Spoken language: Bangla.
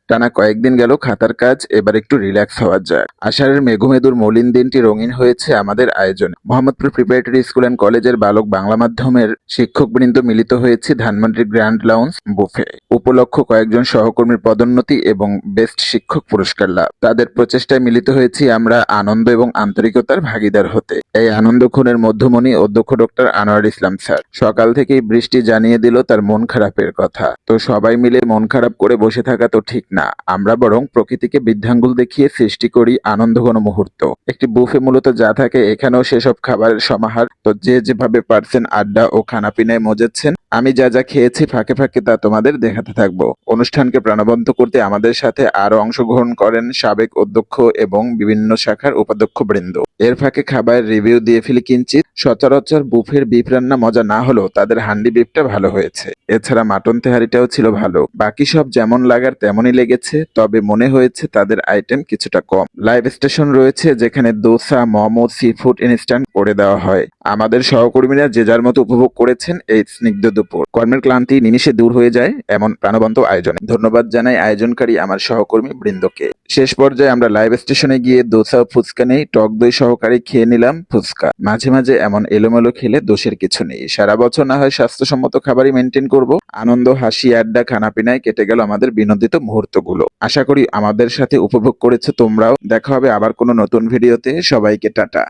টানা কয়েকদিন গেল খাতার কাজ, এবার একটু রিল্যাক্স হওয়া যাক। আষাঢ়ের মেঘমেদুর মলিন দিনটি রঙিন হয়েছে আমাদের আয়োজনে। মোহাম্মদপুর প্রিপারেটরি স্কুল অ্যান্ড কলেজের বালক বাংলা মাধ্যমের শিক্ষকবৃন্দ মিলিত হয়েছে ধানমন্ডির গ্র্যান্ড লাউঞ্জ বুফে উপলক্ষ কয়েকজন সহকর্মীর পদোন্নতি এবং বেস্ট শিক্ষক পুরস্কার লাভ। তাদের প্রচেষ্টায় মিলিত হয়েছি আমরা আনন্দ এবং আন্তরিকতার ভাগিদার হতে। এই আনন্দক্ষণের মধ্যমণি অধ্যক্ষ ডক্টর আনোয়ার ইসলাম স্যার। সকাল থেকেই বৃষ্টি জানিয়ে দিল তার মন খারাপের কথা। তো সবাই মিলে মন খারাপ করে বসে থাকা তো ঠিক না, আমরা বরং প্রকৃতিকে বৃদ্ধাঙ্গুল দেখিয়ে সৃষ্টি করি আনন্দঘন মুহূর্ত। একটি বুফে মূলত যা থাকে, এখানেও সেসব খাবারের সমাহার। তো যে যেভাবে পারছেন আড্ডা ও খানাপিনায় মজেছেন। আমি যা যা খেয়েছি ফাঁকে ফাঁকে তা তোমাদের দেখাতে থাকবো। অনুষ্ঠানকে প্রাণবন্ত করতে আমাদের সাথে আরো অংশগ্রহণ করেন সাবেক অধ্যক্ষ এবং বিভিন্ন শাখার উপাধ্যক্ষ বৃন্দ। এর ফাঁকে খাবারের রিভিউ দিয়ে ফেলি কিঞ্চিত। সচরাচর বুফের বিফ রান্না মজা না হলেও তাদের হান্ডি বিফটা ভালো হয়েছে। এছাড়া মাটন তেহারিটাও ছিল ভালো। বাকি সব যেমন লাগার তেমনই লেগেছে, তবে মনে হয়েছে তাদের আইটেম কিছুটা কম। লাইভ স্টেশন রয়েছে যেখানে dosa, momo, sea food instant করে দেওয়া হয়। আমাদের সহকর্মীরা যে যার মতো উপভোগ করেছেন এই স্নিগ্ধ দুপুর। কর্মের ক্লান্তি নিমিষে দূর হয়ে যায় এমন প্রাণবন্ত আয়োজনে। ধন্যবাদ জানাই আয়োজনকারী আমার সহকর্মী বৃন্দকে। শেষ পর্যায়ে আমরা লাইভ স্টেশনে গিয়ে দোসা ও ফুচকা নেই, টক দই সহকারে খেয়ে নিলাম ফুচকা। মাঝে মাঝে এমন এলোমেলো খেলে দোষের কিছু নেই। সারা বছর না হয় স্বাস্থ্যসম্মত খাবারই মেনটেন করব। আনন্দ, হাসি, আড্ডা, খানাপিনায় কেটে গেল আমাদের বিনোদিত মুহূর্তগুলো। আশা করি আমাদের সাথে উপভোগ করেছো তোমরাও। দেখা হবে আবার কোনো নতুন ভিডিওতে। সবাইকে টাটা।